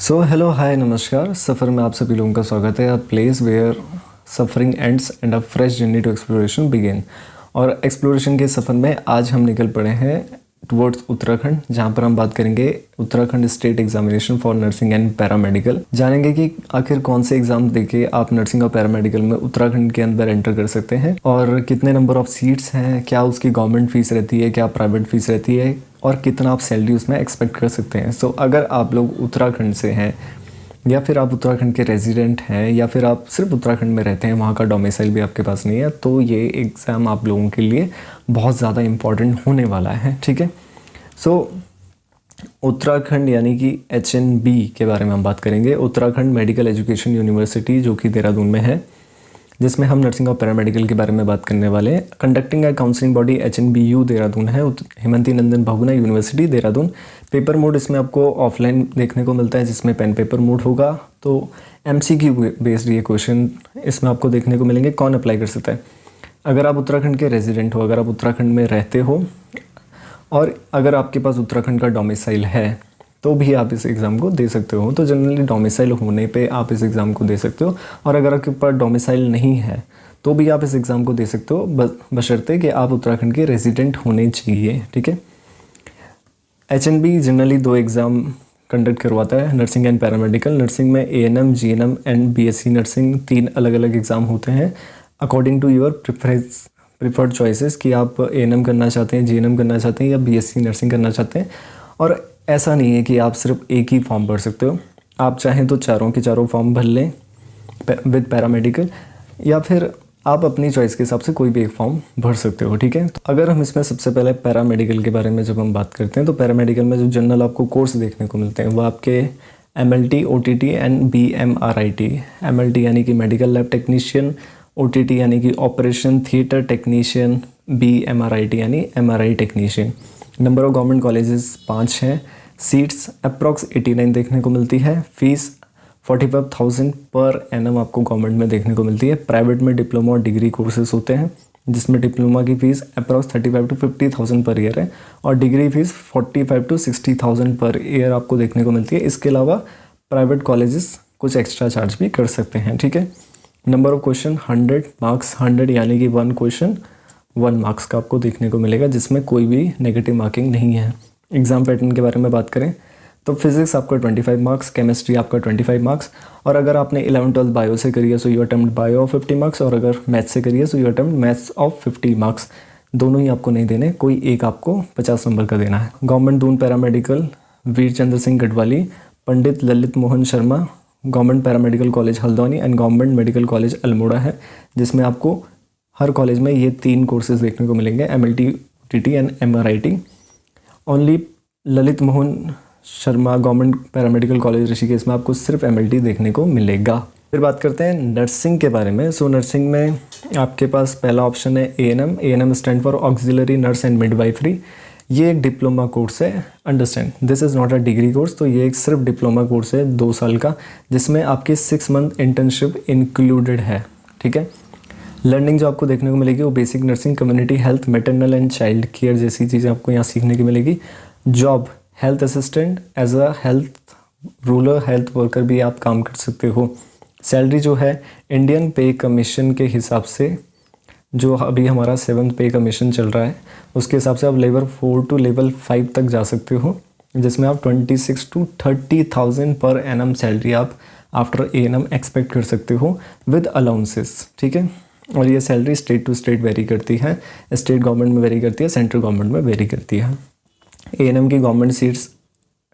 So hello hi नमस्कार। सफ़र में आप सभी लोगों का स्वागत है। A place where suffering ends and a fresh journey to exploration begin. और एक्सप्लोरेशन के सफ़र में आज हम निकल पड़े हैं टुवर्ड्स उत्तराखंड, जहाँ पर हम बात करेंगे Uttarakhand state examination for nursing and paramedical. जानेंगे कि आखिर कौन से एग्ज़ाम देके आप नर्सिंग और पैरामेडिकल में उत्तराखंड के अंदर एंटर कर सकते हैं, और कितने नंबर ऑफ़ सीट्स हैं, क्या उसकी गवर्नमेंट फ़ीस रहती है, क्या प्राइवेट फ़ीस रहती है, और कितना आप सैलरी उसमें एक्सपेक्ट कर सकते हैं। सो अगर आप लोग उत्तराखंड से हैं, या फिर आप उत्तराखंड के रेजिडेंट हैं, या फिर आप सिर्फ उत्तराखंड में रहते हैं, वहाँ का डोमिसाइल भी आपके पास नहीं है, तो ये एग्ज़ाम आप लोगों के लिए बहुत ज़्यादा इम्पॉर्टेंट होने वाला है। ठीक है। सो उत्तराखंड यानी कि HNB के बारे में हम बात करेंगे। उत्तराखंड मेडिकल एजुकेशन यूनिवर्सिटी, जो कि देहरादून में है, जिसमें हम नर्सिंग और पैरामेडिकल के बारे में बात करने वाले हैं। Conducting a counselling body HNBU Dehradun है। Hemvati Nandan Bahuguna university Dehradun. Paper mode इसमें आपको ऑफलाइन देखने को मिलता है, जिसमें पेन पेपर मोड होगा। तो MCQ बेस्ड ये क्वेश्चन इसमें आपको देखने को मिलेंगे। कौन अप्लाई कर सकता है? अगर आप उत्तराखंड के रेजिडेंट हो, अगर आप उत्तराखंड में रहते हो, और अगर आपके पास उत्तराखंड का डोमिसाइल है, तो भी आप इस एग्ज़ाम को दे सकते हो। तो जनरली डोमिसाइल होने पे आप इस एग्ज़ाम को दे सकते हो, और अगर आपके पास डोमिसाइल नहीं है तो भी आप इस एग्ज़ाम को दे सकते हो, बशर्ते कि आप उत्तराखंड के रेजिडेंट होने चाहिए। ठीक है। HNB जनरली 2 एग्ज़ाम कंडक्ट करवाता है, नर्सिंग एंड पैरामेडिकल। नर्सिंग में ANM, GNM एंड BSc नर्सिंग 3 अलग अलग एग्ज़ाम होते हैं, according to your preferred choices, कि आप ANM करना चाहते हैं, GNM करना चाहते हैं, या BSc नर्सिंग करना चाहते हैं। और ऐसा नहीं है कि आप सिर्फ एक ही फॉर्म भर सकते हो, आप चाहें तो चारों के चारों फॉर्म भर लें विद पैरामेडिकल, या फिर आप अपनी चॉइस के हिसाब से कोई भी एक फॉर्म भर सकते हो। ठीक है। तो अगर हम इसमें सबसे पहले पैरामेडिकल के बारे में जब हम बात करते हैं, तो पैरामेडिकल में जो जनरल आपको कोर्स देखने को मिलते हैं वो आपके MLT, OTT and BMRIT। MLT यानी कि मेडिकल लैब टेक्नीशियन, OTT यानी कि ऑपरेशन थिएटर टेक्नीशियन, BMRIT यानी MRI technician. Number of government colleges 5 हैं। सीट्स अप्रॉक्स 89 देखने को मिलती है। फीस 45,000 पर एनम आपको गवर्नमेंट में देखने को मिलती है। प्राइवेट में डिप्लोमा और डिग्री कोर्सेज होते हैं, जिसमें डिप्लोमा की fees approx 35 to 50,000 per year है, और degree fees 45 to 60,000 per year आपको देखने को मिलती है। इसके अलावा प्राइवेट कॉलेजेस कुछ एक्स्ट्रा चार्ज भी कर सकते हैं। ठीक है। नंबर ऑफ क्वेश्चन 100 मार्क्स, 100 यानी कि 1 क्वेश्चन 1 मार्क्स का आपको देखने को मिलेगा, जिसमें कोई भी नेगेटिव मार्किंग नहीं है। एग्ज़ाम पैटर्न के बारे में बात करें तो फिजिक्स आपका 25 मार्क्स, केमिस्ट्री आपका 25 मार्क्स, और अगर आपने 11th-12th बायो से करी है so you attempt bio of 50 marks, और अगर मैथ्स से करी है so you attempt maths of 50 marks. दोनों ही आपको नहीं देने, कोई एक आपको 50 नंबर का देना है। Government Doon paramedical Veer Chandra Singh Garhwali, Pandit Lalit Mohan Sharma, government paramedical college Haldwani and government medical college Almora है, जिसमें आपको हर कॉलेज में ये 3 कोर्सेज देखने को मिलेंगे, MLT, OTT and MRIT। Only Lalit Mohan Sharma government paramedical college Rishikesh में आपको सिर्फ MLT देखने को मिलेगा। फिर बात करते हैं नर्सिंग के बारे में। सो नर्सिंग में आपके पास पहला ऑप्शन है ANM। ANM stand for auxiliary nurse and midwifery. ये एक डिप्लोमा कोर्स है। Understand, this is not a degree course. तो ये एक सिर्फ डिप्लोमा कोर्स है 2 साल का, जिसमें आपकी 6 मंथ इंटर्नशिप इंक्लूडेड है। ठीक है। लर्निंग जो आपको देखने को मिलेगी वो basic nursing, community health, maternal and child care जैसी चीज़ें आपको यहाँ सीखने की मिलेगी। Job health assistant, as a health rural health worker भी आप काम कर सकते हो। सैलरी जो है इंडियन पे कमीशन के हिसाब से, जो अभी हमारा 7th पे कमीशन चल रहा है, उसके हिसाब से आप लेवल 4 to लेवल 5 तक जा सकते हो, जिसमें आप 26 to 30,000 पर एनम सैलरी आप आफ्टर ANM एक्सपेक्ट कर सकते हो विद अलाउंसेस। ठीक है। और ये salary state to state vary करती है, स्टेट गवर्नमेंट में वेरी करती है, सेंट्रल गवर्नमेंट में वेरी करती है। ANM की गवर्नमेंट सीट्स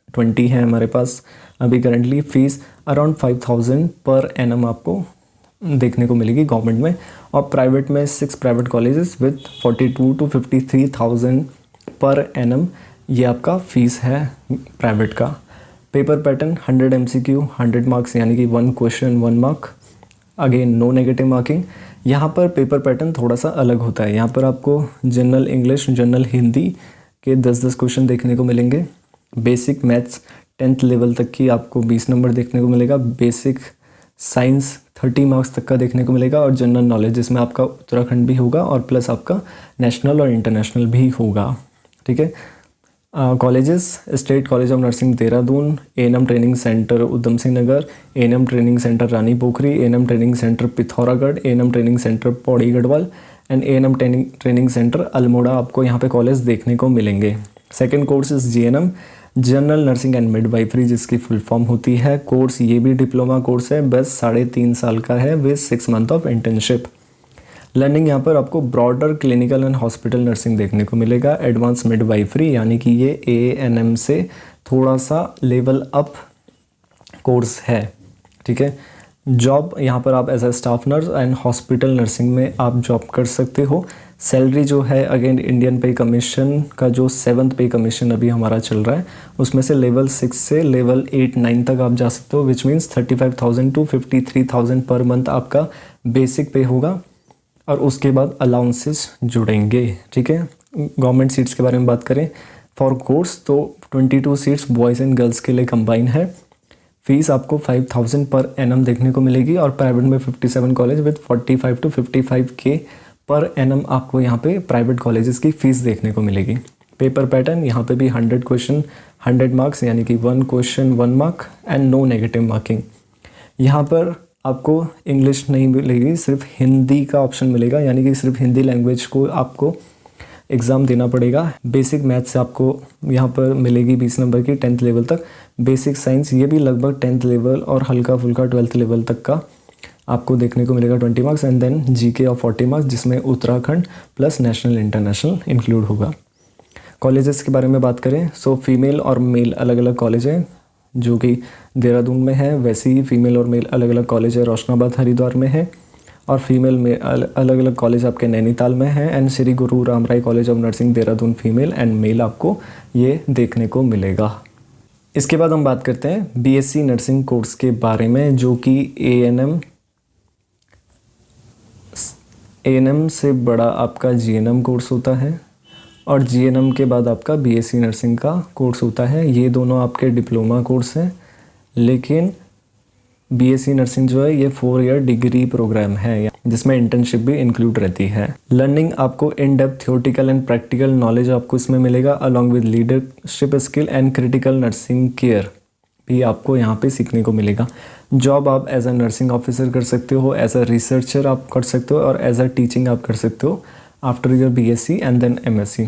20 हैं हमारे पास अभी currently. Fees around 5,000 per annum आपको देखने को मिलेगी गवर्नमेंट में, और प्राइवेट में 6 private colleges with 42 to 53,000 per annum ये आपका फ़ीस है प्राइवेट का। पेपर पैटर्न 100 MCQ, 100 मार्क्स यानी कि 1 question 1 mark. Again no negative marking. यहाँ पर पेपर पैटर्न थोड़ा सा अलग होता है। यहाँ पर आपको जनरल इंग्लिश, जनरल हिंदी के 10-10 क्वेश्चन देखने को मिलेंगे। बेसिक मैथ्स 10th लेवल तक की आपको 20 नंबर देखने को मिलेगा। बेसिक साइंस 30 मार्क्स तक का देखने को मिलेगा, और जनरल नॉलेज जिसमें आपका उत्तराखंड भी होगा और प्लस आपका नेशनल और इंटरनेशनल भी होगा। ठीक है। Colleges: state college of nursing Dehradun, ANM training centre Udham Singh Nagar, ANM training centre Rani Pokhari, ANM training centre Pithoragarh, ANM training centre Pauri Garhwal and ANM training centre Almora आपको यहाँ पे कॉलेज देखने को मिलेंगे। सेकेंड कोर्स इस GNM, general nursing and midwifery, जिसकी फुल फॉर्म होती है। कोर्स ये भी डिप्लोमा कोर्स है, बस 3.5 साल का है with 6 month of internship. Learning यहाँ पर आपको broader clinical and hospital nursing देखने को मिलेगा। एडवांस मिडवाइफरी यानी कि ये एएनएम से थोड़ा सा लेवल अप कोर्स है, ठीक है। जॉब यहाँ पर आप as a staff nurse and hospital nursing में आप जॉब कर सकते हो। सैलरी जो है अगेन इंडियन पे कमीशन का जो 7th पे कमीशन अभी हमारा चल रहा है उसमें से लेवल 6 से लेवल 8-9 तक आप जा सकते हो, which means 35,000 to 53,000 per month आपका बेसिक पे होगा और उसके बाद अलाउंसेस जुड़ेंगे, ठीक है। गवर्नमेंट सीट्स के बारे में बात करें फॉर कोर्स तो 22 सीट्स बॉयज़ एंड गर्ल्स के लिए कंबाइन है। फीस आपको 5,000 पर एनम देखने को मिलेगी और प्राइवेट में 57 college with 45 to 55K per annum आपको यहाँ पे प्राइवेट कॉलेजेस की फ़ीस देखने को मिलेगी। पेपर पैटर्न यहाँ पे भी 100 क्वेश्चन 100 मार्क्स यानी कि 1 question 1 mark and no negative marking. यहाँ पर आपको इंग्लिश नहीं मिलेगी, सिर्फ हिंदी का ऑप्शन मिलेगा, यानी कि सिर्फ हिंदी लैंग्वेज को आपको एग्ज़ाम देना पड़ेगा। बेसिक मैथ से आपको यहाँ पर मिलेगी 20 नंबर की 10th लेवल तक। बेसिक साइंस ये भी लगभग 10th लेवल और हल्का फुल्का 12th लेवल तक का आपको देखने को मिलेगा 20 marks and then GK of 40 marks, जिसमें Uttarakhand plus national international include होगा। कॉलेजेस के बारे में बात करें सो फीमेल और मेल अलग अलग कॉलेज हैं जो कि देहरादून में है, वैसे ही फीमेल और मेल अलग अलग कॉलेज है रोशनाबाद हरिद्वार में है और फीमेल में अलग अलग कॉलेज आपके नैनीताल में है and Shri Guru Ramrai college of nursing Dehradun female and male आपको ये देखने को मिलेगा। इसके बाद हम बात करते हैं बीएससी नर्सिंग कोर्स के बारे में जो कि एएनएम से बड़ा आपका जीएनएम कोर्स होता है और जीएनएम के बाद आपका बीएससी नर्सिंग का कोर्स होता है। ये दोनों आपके डिप्लोमा कोर्स हैं, लेकिन बीएससी नर्सिंग जो है ये 4 ईयर डिग्री प्रोग्राम है जिसमें इंटर्नशिप भी इंक्लूड रहती है। लर्निंग आपको in depth theoretical and practical knowledge आपको इसमें मिलेगा along with leadership skill and critical nursing care भी आपको यहाँ पे सीखने को मिलेगा। जॉब आप एज अ नर्सिंग ऑफिसर कर सकते हो, एज अ रिसर्चर आप कर सकते हो और एज अ टीचिंग आप कर सकते हो after your BSc and then MSc.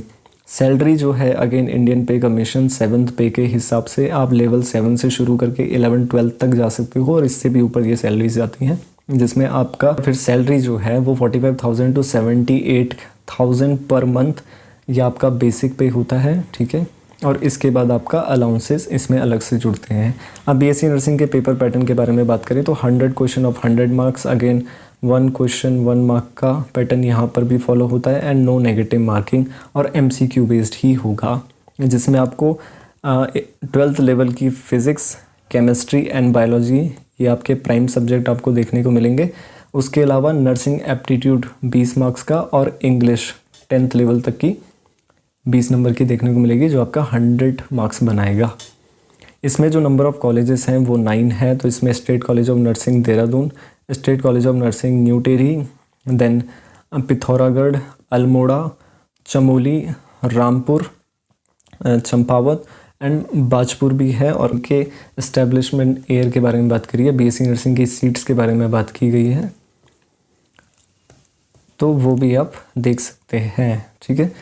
Salary जो है अगेन इंडियन पे कमीशन 7th पे के हिसाब से आप लेवल 7 से शुरू करके 11-12 तक जा सकते हो और इससे भी ऊपर ये सैलरीज आती हैं, जिसमें आपका फिर सैलरी जो है वो 45,000 to 78,000 पर मंथ ये आपका बेसिक पे होता है, ठीक है। और इसके बाद आपका अलाउंसेस इसमें अलग से जुड़ते हैं। अब बीएससी नर्सिंग के पेपर पैटर्न के बारे में बात करें तो 100 question of 100 marks, again 1 question 1 mark का पैटर्न यहाँ पर भी फॉलो होता है एंड नो नेगेटिव मार्किंग और एमसीक्यू बेस्ड ही होगा, जिसमें आपको 12th लेवल की फ़िज़िक्स, केमिस्ट्री एंड बायोलॉजी ये आपके प्राइम सब्जेक्ट आपको देखने को मिलेंगे। उसके अलावा नर्सिंग एप्टीट्यूड 20 मार्क्स का और इंग्लिश 10th लेवल तक की 20 नंबर की देखने को मिलेगी जो आपका 100 मार्क्स बनाएगा। इसमें जो नंबर ऑफ़ कॉलेजेस हैं वो 9 है, तो इसमें state college of nursing Dehradun, state college of nursing new Tehri, then Pithoragarh, Almora, Chamoli, Rampur, Champawat and Bajpur भी है। और उनके इस्टेब्लिशमेंट ईयर के बारे में बात करिए, बीएससी नर्सिंग की सीट्स के बारे में बात की गई है तो वो भी आप देख सकते हैं, ठीक है।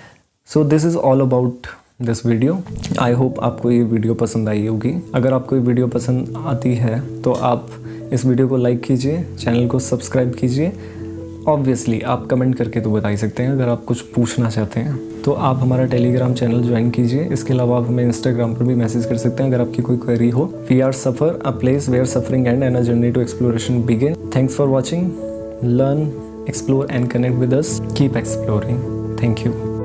So this is all about this video. I hope आपको ये वीडियो पसंद आई होगी। अगर आपको ये वीडियो पसंद आती है तो आप इस वीडियो को लाइक कीजिए, चैनल को सब्सक्राइब कीजिए। ऑब्वियसली आप कमेंट करके तो बता ही सकते हैं। अगर आप कुछ पूछना चाहते हैं तो आप हमारा टेलीग्राम चैनल ज्वाइन कीजिए। इसके अलावा आप हमें इंस्टाग्राम पर भी मैसेज कर सकते हैं अगर आपकी कोई क्वेरी हो। We are Safar, a place where suffering and a journey to exploration begin. Thanks for watching, learn, explore and connect with us. Keep exploring. Thank you.